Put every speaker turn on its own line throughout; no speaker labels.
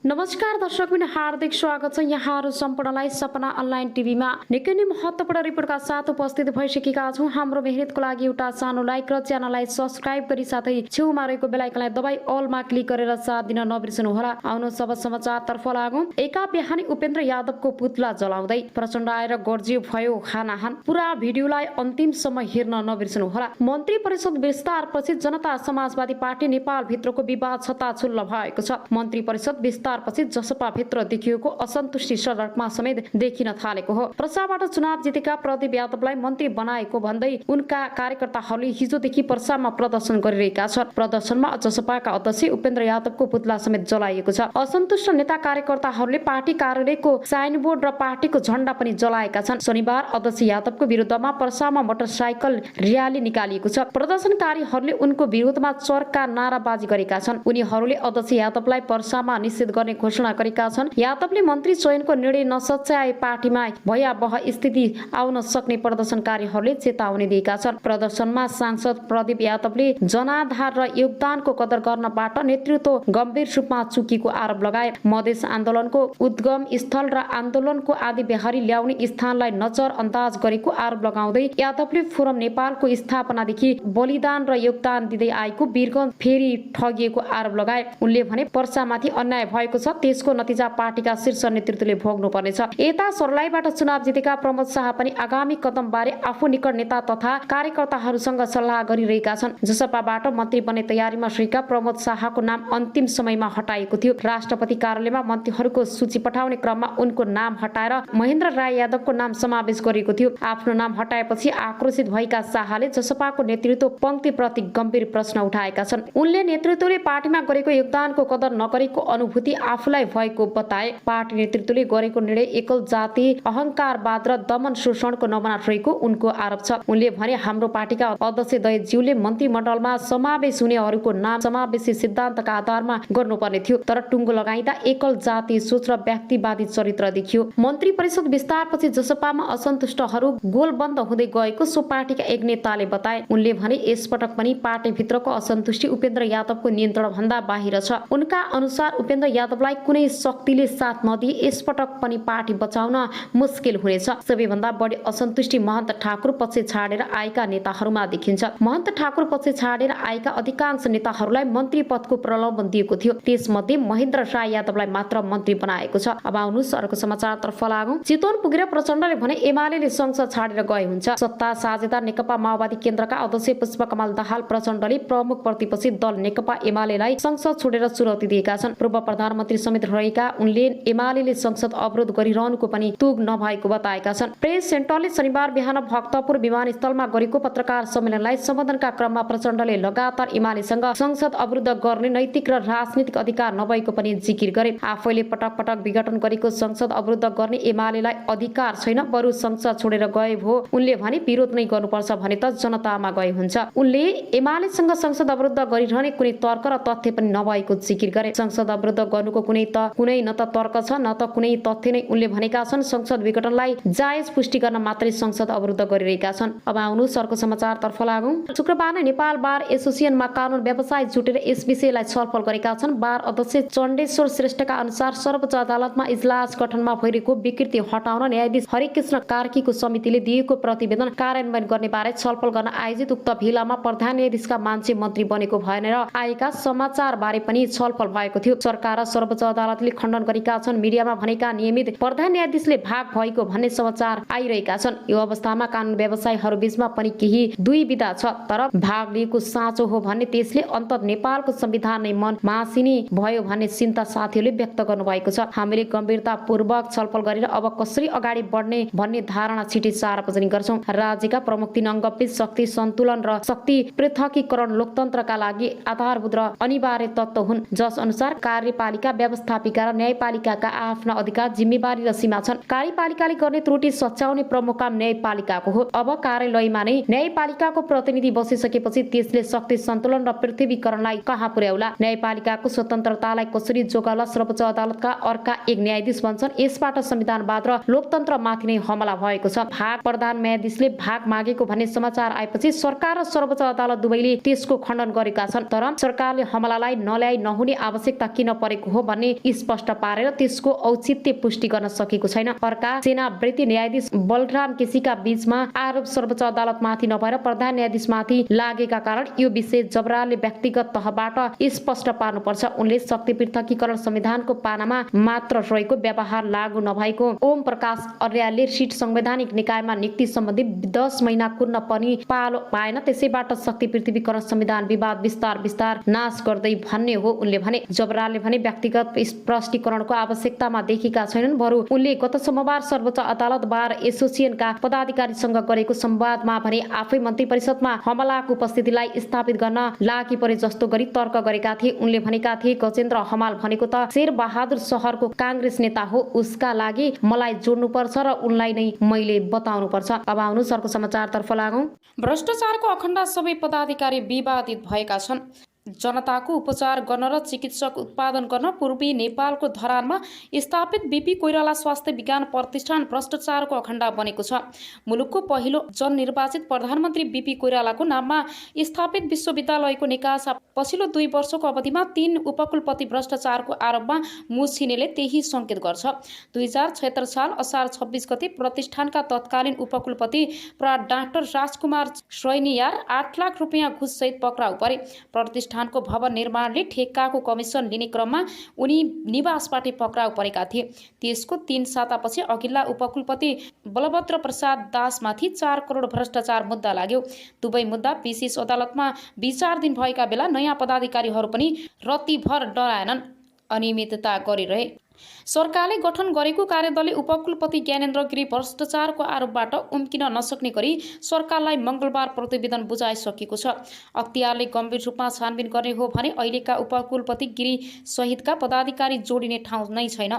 नमस्कार दर्शकबिन हार्दिक स्वागत छ यहाँहरू सम्पूर्णलाई सपना अनलाइन टिभीमा निकै नै महत्त्वपूर्ण रिपोर्टका साथ उपस्थित भइसकेका छौं। हाम्रो मेहनतको लागि एउटा सानो लाइक र च्यानललाई सब्स्क्राइब गरी साथै छेउमा रहेको बेल आइकनलाई दबाई अलमा क्लिक गरेर साथ दिन नबिर्सनु होला। आउनु सब समाचारतर्फ लागौं। एका बिहानी उपेन्द्र यादवको पुतला जलाउँदै प्रचण्ड आएर गर्जियो भयो खानाहान। पुरा भिडियोलाई अन्तिमसम्म हेर्न नबिर्सनु होला। मन्त्री परिषद विस्तारपछि जनता समाजवादी पार्टी नेपाल भित्रको विवाद छताछुल्ल भएको छ। मन्त्री परिषद विस्तारपछि जसपा भित्र देखिएको असन्तुष्टि सडकमा समेत देखिन थालेको हो। प्रसाबाट चुनाव जितेका प्रदीप यादवलाई मन्त्री बनाएको भन्दै उनका कार्यकर्ताहरूले हिजोदेखि पर्सामा प्रदर्शन गरिरहेका छन्। प्रदर्शनमा जसपाका अध्यक्ष उपेन्द्र यादवको पुतला समेत जलाइएको छ। असन्तुष्ट नेता कार्यकर्ताहरूले पार्टी कार्यालयको साइनबोर्ड र पार्टीको झण्डा पनि जलाएका छन्। शनिबार अध्यक्ष यादवको विरुद्धमा पर्सामा मोटरसाइकल र्याली निकालिएको छ। प्रदर्शनकारीहरूले उनको विरोधमा चर्का नाराबाजी गरेका छन्। उनीहरूले अध्यक्ष यादवलाई पर्सामा निषेध गर्ने घोषणा गरेका छन्। यादवले मन्त्री चयनको निर्णय नसच्याए पार्टीमा भयावह स्थिति आउन सक्ने प्रदर्शनकारीहरूले चेतावनी दिएका छन्। प्रदर्शनमा सांसद प्रदीप यादवले जनाधार र योगदानको कदर गर्नबाट नेतृत्व गम्भीर रूपमा चुकेको आरोप लगाए। मधेस आन्दोलनको उद्गम स्थल र आन्दोलनको आदि बेहारी ल्याउने स्थानलाई नजर अन्दाज गरेको आरोप लगाउँदै यादवले फोरम नेपालको स्थापनादेखि बलिदान र योगदान दिँदै आएको वीरगञ्ज फेरि ठगिएको आरोप लगाए। उनले भने पर्सामाथि अन्याय भएको छ, त्यसको नतिजा पार्टीका शीर्ष नेतृत्वले भोग्नु पर्नेछ। यता सर्लाहीबाट चुनाव जितेका प्रमोद शाह पनि आगामी कदम बारे आफू निकट नेता तथा कार्यकर्ताहरूसँग सल्लाह गरिरहेका छन्। जसपाबाट मन्त्री बन्ने तयारीमा रहेका प्रमोद शाहको नाम अन्तिम समयमा हटाइएको थियो। राष्ट्रपति कार्यालयमा मन्त्रीहरूको सूची पठाउने क्रममा उनको नाम हटाएर महेन्द्र राय यादवको नाम समावेश गरिएको थियो। आफ्नो नाम हटाएपछि आक्रोशित भएका शाहले जसपाको नेतृत्व पंक्तिप्रति गम्भीर प्रश्न उठाएका छन्। उनले नेतृत्वले पार्टीमा गरेको योगदानको कदर नगरेको अनुभूति आफूलाई भएको बताए। पार्टी नेतृत्वले गरेको निर्णय एकल जाति अहंकारवाद र दमन शोषणको नमुना रहेको उनको आरोप छ। उनले भने हाम्रो पार्टीका अध्यक्ष दयज्यूले मन्त्रीमण्डलमा समावेश हुनेहरूको नाम समावेशी सिद्धान्तका आधारमा गर्नुपर्ने थियो, तर टुङ्गो लगाइदा एकल जाति सोच र व्यक्तिवादी चरित्र देखियो। मन्त्री परिषद विस्तारपछि जसपामा असन्तुष्टहरू गोलबन्द हुँदै गएको सो पार्टीका एक नेताले बताए। उनले भने यसपटक पनि पार्टीभित्रको असन्तुष्टि उपेन्द्र यादवको नियन्त्रण भन्दा बाहिर छ। उनका अनुसार उपेन्द्र यादवलाई कुनै शक्तिले साथ नदिए यसपटक पनि पार्टी बचाउन मुस्किल हुनेछ। सबैभन्दा बढी असन्तुष्टि महन्त ठाकुर पक्ष छाडेर आएका नेताहरूमा देखिन्छ। महन्त ठाकुर पक्ष छाडेर आएका अधिकांश नेताहरूलाई मन्त्री पदको प्रलोभन दिएको थियो। त्यसमध्ये महेन्द्र राय यादवलाई मात्र मन्त्री बनाएको छ। अब आउनुहोस् अर्को समाचारतर्फ लागौं। चितवन पुगेर प्रचण्डले भने एमाले संसद छाडेर गए हुन्छ। सत्ता साझेदार नेकपा माओवादी केन्द्रका अध्यक्ष पुष्पकमल दाहाल प्रचण्डले प्रमुख प्रतिपक्षी दल नेकपा एमालेलाई संसद छोडेर चुनौती दिएका छन्। पूर्व प्रधानमन्त्री समेत रहेका उनले एमाले संसद अवरोध गरिरहनुको पनि तुग नभएको बताएका छन्। प्रेस सेन्टरले शनिबार बिहान भक्तपुर विमानस्थलमा गरेको पत्रकार सम्मेलनलाई सम्बोधनका क्रममा प्रचण्डले लगातार एमालेसँग संसद अवरुद्ध गर्ने नैतिक र राजनीतिक अधिकार नभएको पनि जिकिर गरे। आफैले पटक पटक विघटन गरेको संसद अवरुद्ध गर्ने एमालेलाई अधिकार छैन, बरु संसद छोडेर गए भो उनले भने विरोध नै गर्नुपर्छ भने त जनतामा गए हुन्छ। उनले एमालेसँग संसद अवरुद्ध गरिरहने कुनै तर्क र तथ्य पनि नभएको जिकिर गरे। संसद अवरुद्ध गर्नुको कुनै न त तर्क छ न त कुनै तथ्य नै उनले भनेका छन्। संसद विघटनलाई जायज पुष्टि गर्न मात्रै संसद अवरुद्ध गरिरहेका छन्। अब आउनु अर्को समाचारतर्फ लागौं। शुक्रबार नेपाल बार एसोसिएसनमा कानून व्यवसाय जुटेर यस विषयलाई छलफल गरेका छन्। बार अध्यक्ष चण्डेश्वर श्रेष्ठका अनुसार सर्वोच्च अदालतमा इजलास गठनमा भइरहेको विकृति हटाउन न्यायाधीश हरिकृष्ण कार्कीको समितिले दिएको प्रतिवेदन कार्यान्वयन गर्ने बारे छलफल गर्न आयोजित उक्त भेलामा प्रधान न्यायाधीशका मान्छे मन्त्री बनेको भएन र आएका समाचार बारे पनि छलफल भएको थियो। सरकार र सर्वोच्च अदालतले खण्डन गरेका छन्। मिडियामा भनेका नियमित प्रधान न्यायाधीशले भाग भएको भन्ने समाचार आइरहेका छन्। यो अवस्थामा कानून व्यवसायीहरू बीचमा पनि केही दुईविधा छ, तर भाग लिएको साँचो हो भने त्यसले अन्तत नेपालको संविधान नै मन मासिने भयो भन्ने चिन्ता साथीहरूले व्यक्त गर्नुभएको छ। हामीले गम्भीरतापूर्वक छलफल गरेर अब कसरी अगाडि बढ्ने भन्ने धारणा छिटै सार्वजनिक गर्छौं। राज्यका प्रमुख 3 अङ्गबीच शक्ति सन्तुलन र शक्ति पृथकीकरण लोकतन्त्रका लागि आधारभूत र अनिवार्य तत्त्व हुन्, जस अनुसार कार्यपालिका व्यवस्थापिका र न्यायपालिकाका आफ्ना अधिकार जिम्मेवारी र सीमा छन्। कार्यपालिकाले गर्ने त्रुटि सच्याउने प्रमुख काम न्यायपालिकाको हो। अब कार्यालयमा नै न्यायपालिकाको प्रतिनिधि बसिसकेपछि त्यसले शक्ति सन्तुलन र पृथ्वीकरणलाई कहाँ पुर्याउला? न्यायपालिकाको स्वतन्त्रतालाई कसरी जोगाउला? सर्वोच्च अदालतका अर्का एक न्यायाधीश भन्छन् यसबाट संविधानवाद र लोकतन्त्रमाथि नै हमला भएको छ। भाग प्रधान न्यायाधीशले भाग मागेको भन्ने समाचार आएपछि सरकार र सर्वोच्च अदालत दुवैले त्यसको खण्डन गरेका छन्। तर सरकारले हमलालाई नल्याई नहुने आवश्यकता किन परेको हो हो भन्ने स्पष्ट पारेर त्यसको औचित्य पुष्टि गर्न सकेको छैन। अर्का सेनावृत्ति न्यायाधीश बलराम केसीका बीचमा आरोप सर्वोच्च अदालतमाथि नभएर प्रधान न्यायाधीशमाथि लागेका कारण यो विषय जबराले व्यक्तिगत तहबाट स्पष्ट पार्नुपर्छ। उनले शक्ति पृथकीकरण संविधानको पानामा मात्र रहेको व्यवहार लागू नभएको ओम प्रकाश अर्यालले सिट संवैधानिक निकायमा नियुक्ति सम्बन्धी 10 महिना कुर्न पनि पालो पाएन, त्यसैबाट शक्ति पृथकीकरण संविधान विवाद बिस्तार नाश गर्दै भन्ने हो उनले भने। जबराले भने व्यक्तिगत स्पष्टीकरणको आवश्यकतामा देखेका छैनन्, बरु उनले गत सोमबार सर्वोच्च अदालत बार एसोसिएसनका पदाधिकारीसँग गरेको संवादमा भने आफै मन्त्री परिषदमा हमलाको उपस्थितिलाई स्थापित गर्न लागि परे जस्तो गरी तर्क गरेका थिए। उनले भनेका थिए, गजेन्द्र हमाल भनेको त शेरबहादुर शहरको कांग्रेस नेता हो, उसका लागि मलाई जोड्नुपर्छ र उनलाई नै मैले बताउनुपर्छ। अब आउनु सरको समाचारतर्फ लागौं। भ्रष्टाचारको अखण्ड सबै पदाधिकारी विवादित भएका छन्। जनताको उपचार गर्न र चिकित्सक उत्पादन गर्न पूर्वी नेपालको धरानमा स्थापित बीपी कोइराला स्वास्थ्य विज्ञान प्रतिष्ठान भ्रष्टाचारको अखण्ड बनेको छ। मुलुकको पहिलो जननिर्वाचित प्रधानमन्त्री बीपी कोइरालाको नाममा स्थापित विश्वविद्यालयको निकासा पछिल्लो 2 वर्षको अवधिमा 3 उपकुलपति भ्रष्टाचारको आरोपमा मुछिनेले त्यही संकेत गर्छ। 2076 साल असार 26 गते प्रतिष्ठानका तत्कालीन उपकुलपति प्रा डाक्टर राजकुमार श्रैनियार 8 लाख रुपियाँ घुससहित पक्राउ परे। प्रतिष्ठानको भवन निर्माणले ठेक्काको कमिसन लिने क्रममा उनी निवासबाट पक्राउ परेका थिए। त्यसको 3 सातापछि अघिल्ला उपकुलपति बलभद्र प्रसाद दासमाथि 4 करोड भ्रष्टाचार मुद्दा लाग्यो। दुवै मुद्दा विशेष अदालतमा विचाराधीन भएका बेला नयाँ पदाधिकारीहरू पनि रत्तिभर डराएनन्, अनियमितता गरिरहे। सरकारले गठन गरेको कार्यदलले उपकुलपति ज्ञानेन्द्र गिरी भ्रष्टाचारको आरोपबाट उम्किन नसक्ने गरी सरकारलाई मंगलबार प्रतिवेदन बुझाइसकेको छ। अख्तियारले गम्भीर रूपमा छानबिन गर्ने हो भने अहिलेका उपकुलपति गिरी सहितका पदाधिकारी जोडिने ठाउँ नै छैन।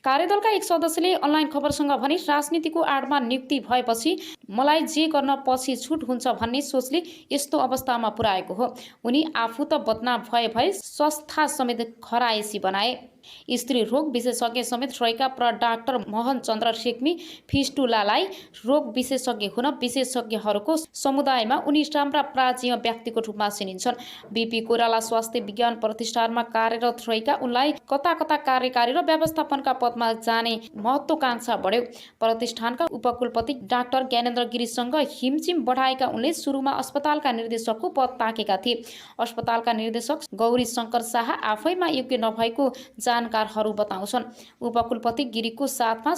कार्यदलका एक सदस्यले अनलाइन खबरसँग भने, राजनीतिको आडमा नियुक्ति भएपछि मलाई जे गर्न पछि छुट हुन्छ भन्ने सोचले यस्तो अवस्थामा पुर्याएको हो। उनी आफू त बदनाम भए संस्था समेत खराएसी बनाए। स्त्री रोग विशेषज्ञ समेत रहेका प्र डाक्टर मोहन चन्द्र रेग्मी फिस्टुलालाई रोग विशेषज्ञ हुन विशेषज्ञहरूको समुदायमा उनी राम्रा प्राचीन व्यक्तिको रूपमा चिनिन्छन्। बीपी कोइराला स्वास्थ्य विज्ञान प्रतिष्ठानमा कार्यरत रहेका उनलाई कता कता कार्यकारी र व्यवस्थापनका पदमा जाने महत्वाकांक्षा बढ्यो। प्रतिष्ठानका उपकुलपति डाक्टर ज्ञानेन्द्र गिरीसँग हिमचिम बढाएका उनले सुरुमा अस्पतालका निर्देशकको पद ताकेका थिए। अस्पतालका निर्देशक गौरी शंकर शाह आफैमा योग्य नभएको जानकारहरू बताउँछन्। उपकुलपति गिरीको साथमा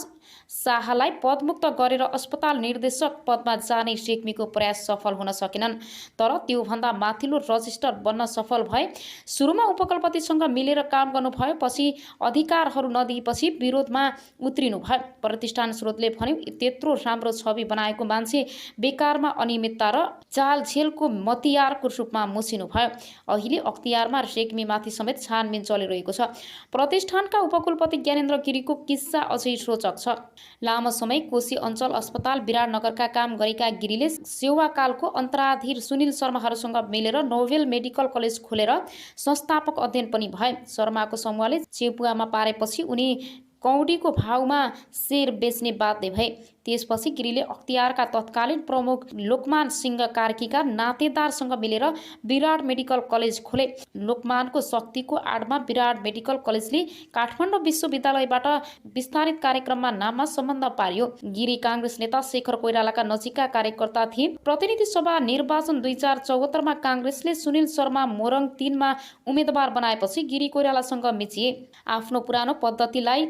शाहलाई पदमुक्त गरेर अस्पताल निर्देशक पदमा जाने रेग्मीको प्रयास सफल हुन सकेनन्, तर त्योभन्दा माथिल्लो रजिस्टर बन्न सफल भए। सुरुमा उपकुलपतिसँग मिलेर काम गर्नुभयो, पछि अधिकारहरू नदिएपछि विरोधमा उत्रिनु भयो। प्रतिष्ठान स्रोतले भन्यो, त्यत्रो राम्रो छवि बनाएको मान्छे बेकारमा अनियमितता र जालझेलको मतियारको रूपमा मुछिनु भयो। अहिले अख्तियारमा रेग्मीमाथि समेत छानबिन चलिरहेको छ। प्रतिष्ठानका उपकुलपति ज्ञानेन्द्र गिरीको किस्सा अझै रोचक छ। लामो समय कोशी अञ्चल अस्पताल विराटनगरका काम गरेका गिरीले सेवाकालको अन्तराधीर सुनिल शर्माहरूसँग मिलेर नोभेल मेडिकल कलेज खोलेर संस्थापक अध्ययन पनि भए। शर्माको समूहले चेपुवामा पारेपछि उनी कौडीको भावमा शेर बेच्ने बाध्य भए। त्यसपछि गिरीले अख्तियारका तत्कालीन प्रमुख लोकमान सिंह कार्कीका नातेदारसँग मिलेर विराट मेडिकल कलेज खोले। लोकमानको शक्तिको आडमा विराट मेडिकल कलेजले काठमाडौँ विश्वविद्यालयबाट विस्तारित कार्यक्रममा नाममा सम्बन्ध पार्यो। गिरी कांग्रेस नेता शेखर कोइरालाका नजिकका कार्यकर्ता थिए। प्रतिनिधि सभा निर्वाचन 2074मा कांग्रेसले सुनिल शर्मा मोरङ 3मा उम्मेदवार बनाएपछि गिरी कोइरालासँग मिचिए। आफ्नो पुरानो पद्धतिलाई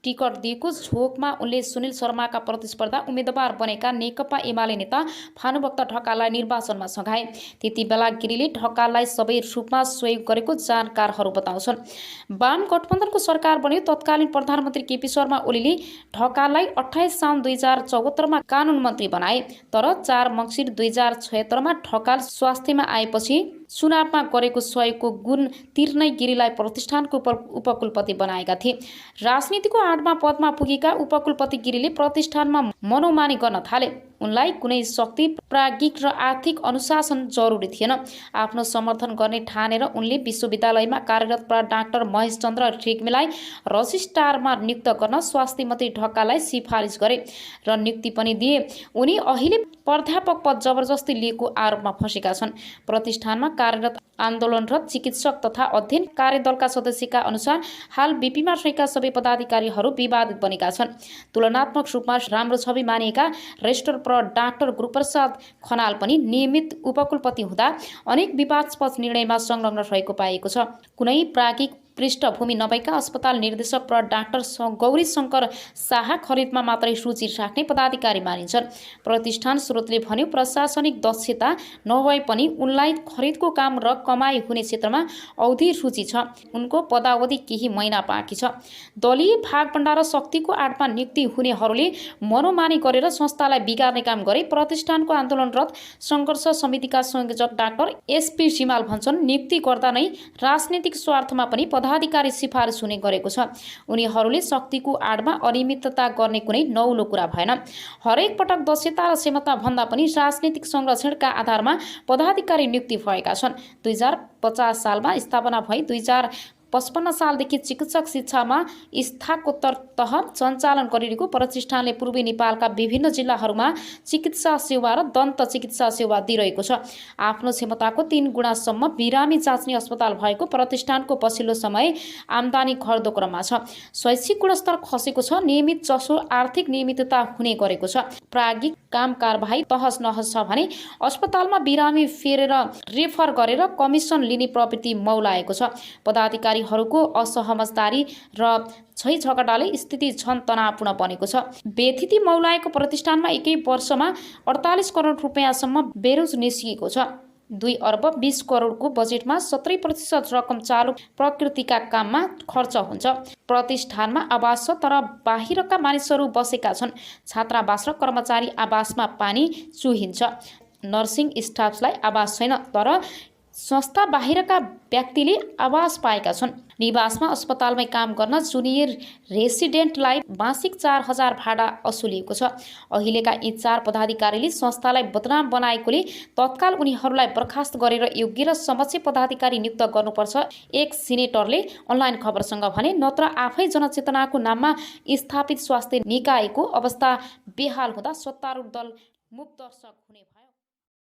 टिकट दिएको झोकमा उनले सुनिल शर्माका प्रतिस्पर्धा उम्मेदवार बनेका नेकपा एमाले नेता भानुभक्त ढकाललाई निर्वाचनमा सघाए। त्यति बेला गिरीले ढकाललाई सबै रूपमा सहयोग गरेको जानकारहरू बताउँछन्। वाम गठबन्धनको सरकार बन्यो। तत्कालीन प्रधानमन्त्री केपी शर्मा ओलीले ढकाललाई 28 साउन 2074मा कानुन मन्त्री बनाए, तर 4 मङ्सिर 2076मा ढकाल स्वास्थ्यमा आएपछि चुनावमा गरेको सहयोगको गुण तिर्नै गिरीलाई प्रतिष्ठानको उपकुलपति बनाएका थिए। राजनीतिको आडमा पदमा पुगेका उपकुलपति गिरीले प्रतिष्ठानमा मनोमानी गर्न थाले। उनलाई कुनै शक्ति, प्राज्ञिक र आर्थिक अनुशासन जरुरी थिएन। आफ्नो समर्थन गर्ने ठानेर उनले विश्वविद्यालयमा कार्यरत डाक्टर महेश चन्द्र रेग्मीलाई रजिस्ट्रारमा नियुक्त गर्न स्वास्थ्य मन्त्री ढकाललाई सिफारिस गरे र नियुक्ति पनि दिए। उनी अहिले प्राध्यापक पद जबरजस्ती लिएको आरोपमा फँसेका छन्। प्रतिष्ठानमा कार्यरत आन्दोलनरत चिकित्सक तथा अध्ययन कार्यदलका सदस्यका अनुसार हाल बीपीमा रहेका सबै पदाधिकारीहरू विवादित बनेका छन्। तुलनात्मक रूपमा राम्रो छवि मानिएका रेजिस्ट्रार प्र डाक्टर गुरुप्रसाद खनाल पनि नियमित उपकुलपति हुँदा अनेक विवादास्पद निर्णयमा संलग्न रहेको पाइएको छ। कुनै प्राज्ञिक पृष्ठभूमि नभएका अस्पताल निर्देशक प्र डाक्टर गौरी शङ्कर शाह खरिदमा मात्रै रुचि राख्ने पदाधिकारी मानिन्छन्। प्रतिष्ठान स्रोतले भन्यो प्रशासनिक दक्षता नभए पनि उनलाई खरिदको काम र कमाई हुने क्षेत्रमा औधी रुचि छ। उनको पदावधि केही महिना बाँकी छ। दलीय भागभण्डा र शक्तिको आडमा नियुक्ति हुनेहरूले मनोमानी गरेर संस्थालाई बिगार्ने काम गरे। प्रतिष्ठानको आन्दोलनरत सङ्घर्ष समितिका संयोजक डाक्टर एसपी सिमाल भन्छन् नियुक्ति गर्दा नै राजनीतिक स्वार्थमा पनि पदाधिकारी सिफारिस हुने गरेको छ। उनीहरूले शक्तिको आडमा अनियमितता गर्ने कुनै नौलो कुरा भएन। हरेक पटक दक्षता र क्षमता भन्दा पनि राजनीतिक संरक्षणका आधारमा पदाधिकारी नियुक्ति भएका छन्। 2050 सालमा स्थापना भई 2055 सालदेखि चिकित्सक शिक्षामा स्नातकोत्तर तह सञ्चालन गरिरहेको प्रतिष्ठानले पूर्वी नेपालका विभिन्न जिल्लाहरूमा चिकित्सा सेवा र दन्त चिकित्सा सेवा दिइरहेको छ। आफ्नो क्षमताको 3 गुणासम्म बिरामी जाँच्ने अस्पताल भएको प्रतिष्ठानको पछिल्लो समय आम्दानी घट्दो क्रममा छ। शैक्षिक गुणस्तर खसेको छ। नियमित जसो आर्थिक नियमितता हुने गरेको छ। प्राज्ञिक काम कारबाही तहस नहस छ भने अस्पतालमा बिरामी फेरेर रेफर गरेर कमिसन लिने प्रवृत्ति मौलाएको छ। पदाधिकारीहरूको असहमतदारी र झैझगडाले स्थिति झन तनावपूर्ण बनेको छ। बेथिति मौलाएको प्रतिष्ठानमा एकै वर्षमा 48 करोड रुपियाँसम्म बेरोज निस्किएको छ। 2 अर्ब 20 करोडको बजेटमा 70% रकम चालु प्रकृतिका काममा खर्च हुन्छ। प्रतिष्ठानमा आवास छ तर बाहिरका मानिसहरू बसेका छन्। छात्रावास र कर्मचारी आवासमा पानी चुहिन्छ। नर्सिङ स्टाफलाई आवास छैन तर संस्था बाहिरका व्यक्तिले आवास पाएका छन्। निवासमा अस्पतालमै काम गर्न जुनियर रेसिडेन्टलाई मासिक 4000 भाडा असुलिएको छ। अहिलेका यी 4 पदाधिकारीले संस्थालाई बदनाम बनाएकोले तत्काल उनीहरूलाई बर्खास्त गरेर योग्य र समक्ष पदाधिकारी नियुक्त गर्नुपर्छ एक सिनेटरले अनलाइन खबरसँग भने। नत्र आफै जनचेतनाको नाममा स्थापित स्वास्थ्य निकायको अवस्था बेहाल हुँदा सत्तारूढ दल मूक दर्शक हुने